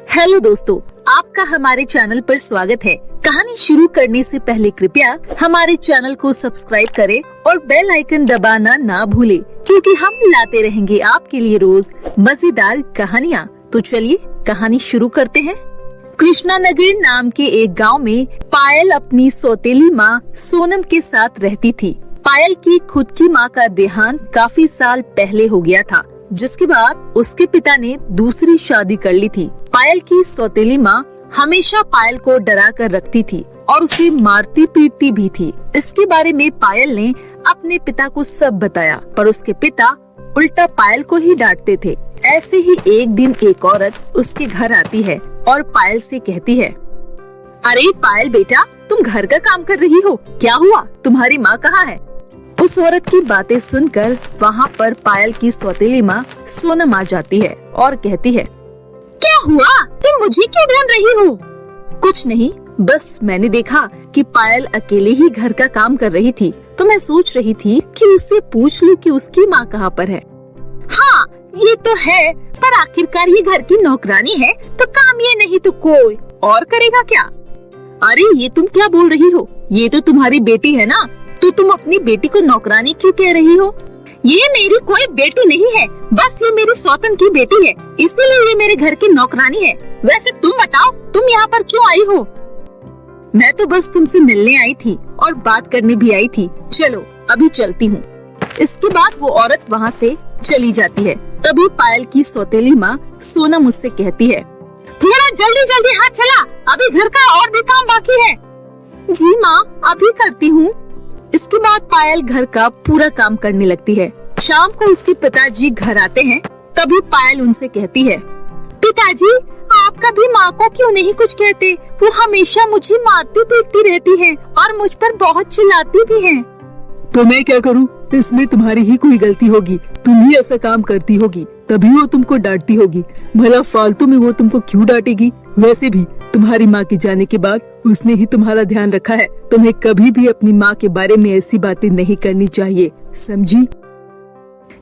Hello दोस्तों, आपका हमारे चैनल पर स्वागत है। कहानी शुरू करने से पहले कृपया हमारे चैनल को सब्सक्राइब करें और बेल आइकन दबाना ना भूलें, क्योंकि हम लाते रहेंगे आपके लिए रोज मजेदार कहानियाँ। तो चलिए कहानी शुरू करते हैं। कृष्णानगर नाम के एक गांव में पायल अपनी सौतेली माँ सोनम के साथ रहती थी। पायल की खुद की माँ का देहांत काफी साल पहले हो गया था, जिसके बाद उसके पिता ने दूसरी शादी कर ली थी। पायल की सौतेली माँ हमेशा पायल को डरा कर रखती थी और उसे मारती पीटती भी थी। इसके बारे में पायल ने अपने पिता को सब बताया, पर उसके पिता उल्टा पायल को ही डांटते थे। ऐसे ही एक दिन एक औरत उसके घर आती है और पायल से कहती है, अरे पायल बेटा, तुम घर का काम कर रही हो, क्या हुआ? तुम्हारी माँ कहाँ है? उस औरत की बातें सुनकर वहाँ पर पायल की सौतेली माँ सोनम आ जाती है और कहती है, क्या हुआ? तुम मुझे क्यों ढूंढ रही हो? कुछ नहीं, बस मैंने देखा कि पायल अकेले ही घर का काम कर रही थी, तो मैं सोच रही थी कि उससे पूछ लूं कि उसकी माँ कहाँ पर है। हाँ, ये तो है, पर आखिरकार ये घर की नौकरानी है, तो काम ये नहीं तो कोई और करेगा क्या? अरे ये तुम क्या बोल रही हो? ये तो तुम्हारी बेटी है ना, तो तुम अपनी बेटी को नौकरानी क्यों कह रही हो? ये मेरी कोई बेटी नहीं है, बस ये मेरी सौतन की बेटी है, इसीलिए ये मेरे घर की नौकरानी है। वैसे तुम बताओ, तुम यहाँ पर क्यों आई हो? मैं तो बस तुमसे मिलने आई थी और बात करने भी आई थी। चलो अभी चलती हूँ। इसके बाद वो औरत वहाँ से चली जाती है। तभी पायल की सौतेली माँ सोनम मुझसे कहती है, थोड़ा जल्दी जल्दी हाथ चला, अभी घर का और भी काम बाकी है। जी माँ, अभी करती हूँ। इसके बाद पायल घर का पूरा काम करने लगती है। शाम को उसके पिताजी घर आते हैं। तभी पायल उनसे कहती है, पिताजी, आप कभी माँ को क्यों नहीं कुछ कहते? वो हमेशा मुझे मारती पीटती रहती है और मुझ पर बहुत चिल्लाती भी है। तो मैं क्या करूँ? इसमें तुम्हारी ही कोई गलती होगी, तुम ही ऐसा काम करती होगी, तभी वो तुमको डांटती होगी। भला फालतू में वो तुमको क्यों डांटेगी? वैसे भी तुम्हारी माँ के जाने के बाद उसने ही तुम्हारा ध्यान रखा है। तुम्हें कभी भी अपनी माँ के बारे में ऐसी बातें नहीं करनी चाहिए, समझी?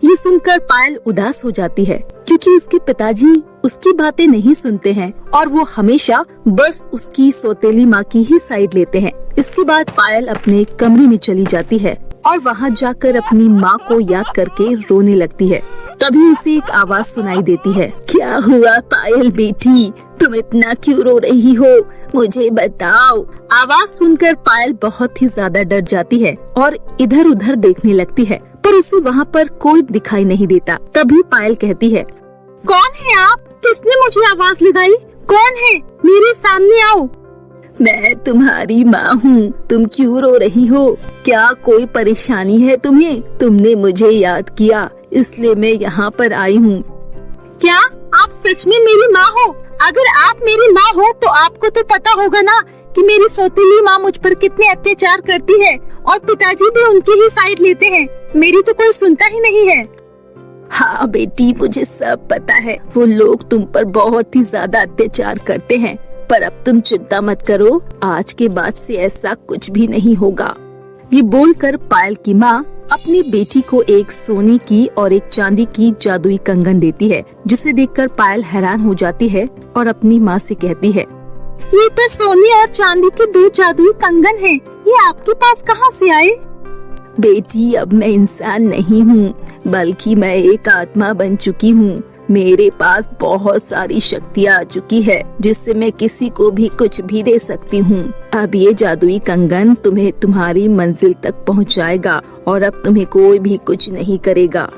ये सुनकर पायल उदास हो जाती है, क्योंकि उसके पिताजी उसकी बातें नहीं सुनते हैं और वो हमेशा बस उसकी सौतेली माँ की ही साइड लेते हैं। इसके बाद पायल अपने कमरे में चली जाती है और वहाँ जाकर अपनी माँ को याद करके रोने लगती है। तभी उसे एक आवाज सुनाई देती है, क्या हुआ पायल बेटी, तुम इतना क्यों रो रही हो? मुझे बताओ। आवाज सुनकर पायल बहुत ही ज्यादा डर जाती है और इधर उधर देखने लगती है, पर उसे वहाँ पर कोई दिखाई नहीं देता। तभी पायल कहती है, कौन है आप? किसने मुझे आवाज लगाई? कौन है? मेरे सामने आओ। मैं तुम्हारी माँ हूँ, तुम क्यों रो रही हो? क्या कोई परेशानी है तुम्हें? तुमने मुझे याद किया, इसलिए मैं यहाँ पर आई हूँ। क्या आप सच में मेरी माँ हो? अगर आप मेरी माँ हो तो आपको तो पता होगा ना कि मेरी सौतेली माँ मुझ पर कितने अत्याचार करती है और पिताजी भी उनकी ही साइड लेते हैं। मेरी तो कोई सुनता ही नहीं है। हाँ बेटी, मुझे सब पता है, वो लोग तुम पर बहुत ही ज्यादा अत्याचार करते हैं, पर अब तुम चिंता मत करो, आज के बाद से ऐसा कुछ भी नहीं होगा। ये बोलकर पायल की माँ अपनी बेटी को एक सोने की और एक चांदी की जादुई कंगन देती है, जिसे देखकर पायल हैरान हो जाती है और अपनी माँ से कहती है, ये तो सोने और चांदी के दो जादुई कंगन हैं, ये आपके पास कहाँ से आए? बेटी, अब मैं इंसान नहीं हूँ, बल्कि मैं एक आत्मा बन चुकी हूँ। मेरे पास बहुत सारी शक्तियाँ आ चुकी है, जिससे मैं किसी को भी कुछ भी दे सकती हूँ। अब ये जादुई कंगन तुम्हें तुम्हारी मंजिल तक पहुँचाएगा और अब तुम्हें कोई भी कुछ नहीं करेगा।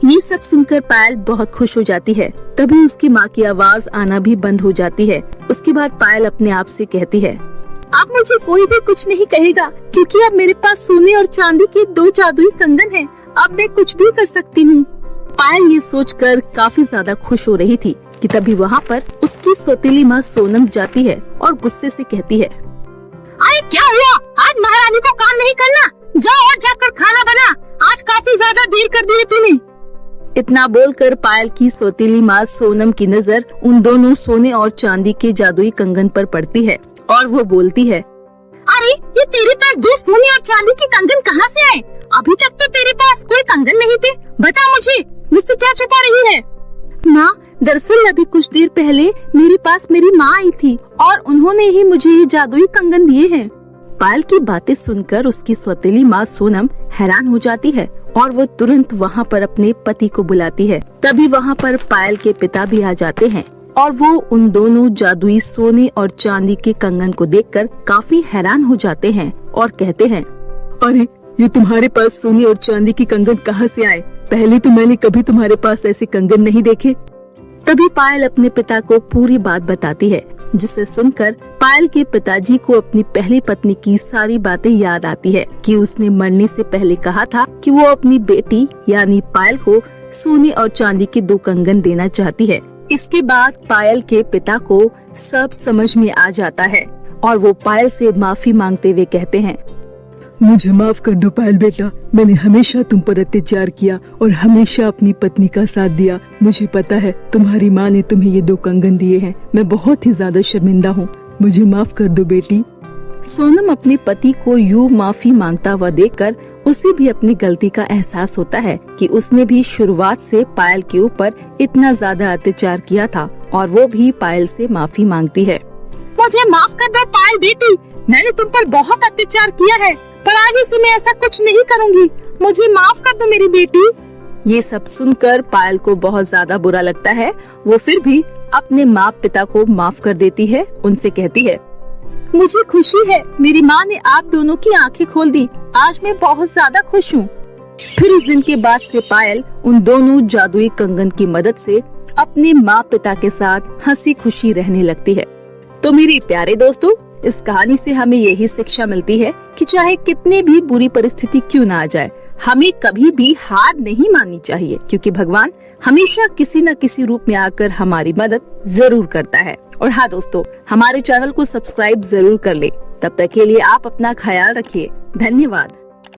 ये सब सुनकर पायल बहुत खुश हो जाती है। तभी उसकी माँ की आवाज आना भी बंद हो जाती है। उसके बाद पायल अपने आप से कहती है, अब मुझे कोई भी कुछ नहीं कहेगा, क्योंकि अब मेरे पास सोने और चांदी के दो जादुई कंगन हैं। अब मैं कुछ भी कर सकती हूँ। पायल ये सोचकर काफी ज्यादा खुश हो रही थी कि तभी वहाँ पर उसकी सौतेली माँ सोनम जाती है और गुस्से से कहती है, अरे क्या हुआ? आज महारानी को काम नहीं करना? जाओ और जाकर खाना बना, आज काफी ज्यादा देर कर दी है तूने। इतना बोलकर पायल की सौतेली माँ सोनम की नजर उन दोनों सोने और चांदी के जादुई कंगन पर पड़ती है और वो बोलती है, अरे ये तेरे पास दो सोने और चांदी के कंगन कहाँ से आए? अभी तक तो तेरे पास कोई कंगन नहीं थे, बता मुझे, मुझसे क्या छुपा रही है? माँ, दरअसल अभी कुछ देर पहले मेरे पास मेरी माँ आई थी और उन्होंने ही मुझे ये जादुई कंगन दिए हैं। पायल की बातें सुनकर उसकी सौतेली माँ सोनम हैरान हो जाती है और वो तुरंत वहाँ पर अपने पति को बुलाती है। तभी वहाँ पर पायल के पिता भी आ जाते हैं और वो उन दोनों जादुई सोने और चांदी के कंगन को देखकर काफी हैरान हो जाते हैं और कहते हैं, अरे ये तुम्हारे पास सोने और चांदी के कंगन कहाँ से आए? पहले तो मैंने कभी तुम्हारे पास ऐसे कंगन नहीं देखे। तभी पायल अपने पिता को पूरी बात बताती है, जिसे सुनकर पायल के पिताजी को अपनी पहली पत्नी की सारी बातें याद आती है कि उसने मरने से पहले कहा था कि वो अपनी बेटी यानी पायल को सोने और चांदी के 2 कंगन देना चाहती है। इसके बाद पायल के पिता को सब समझ में आ जाता है और वो पायल से माफी मांगते हुए कहते हैं, मुझे माफ कर दो पायल बेटा, मैंने हमेशा तुम पर अत्याचार किया और हमेशा अपनी पत्नी का साथ दिया। मुझे पता है तुम्हारी माँ ने तुम्हें ये 2 कंगन दिए हैं, मैं बहुत ही ज्यादा शर्मिंदा हूँ, मुझे माफ कर दो बेटी। सोनम अपने पति को यूं माफी मांगता हुआ देखकर उसे भी अपनी गलती का एहसास होता है कि उसने भी शुरुआत से पायल के ऊपर इतना ज्यादा अत्याचार किया था और वो भी पायल से माफी मांगती है। मुझे माफ कर दो पायल बेटी, मैंने तुम पर बहुत अत्याचार किया है, पर आगे से मैं ऐसा कुछ नहीं करूँगी, मुझे माफ कर दो मेरी बेटी। ये सब सुनकर पायल को बहुत ज्यादा बुरा लगता है। वो फिर भी अपने माँ पिता को माफ कर देती है। उनसे कहती है, मुझे खुशी है मेरी माँ ने आप दोनों की आंखें खोल दी, आज मैं बहुत ज्यादा खुश हूँ। फिर उस दिन के बाद से पायल उन दोनों जादुई कंगन की मदद से अपने माँ पिता के साथ हंसी खुशी रहने लगती है। तो मेरे प्यारे दोस्तों, इस कहानी से हमें यही शिक्षा मिलती है कि चाहे कितनी भी बुरी परिस्थिति क्यों ना आ जाए, हमें कभी भी हार नहीं माननी चाहिए, क्योंकि भगवान हमेशा किसी न किसी रूप में आकर हमारी मदद जरूर करता है। और हाँ दोस्तों, हमारे चैनल को सब्सक्राइब जरूर कर ले। तब तक के लिए आप अपना ख्याल रखिए। धन्यवाद।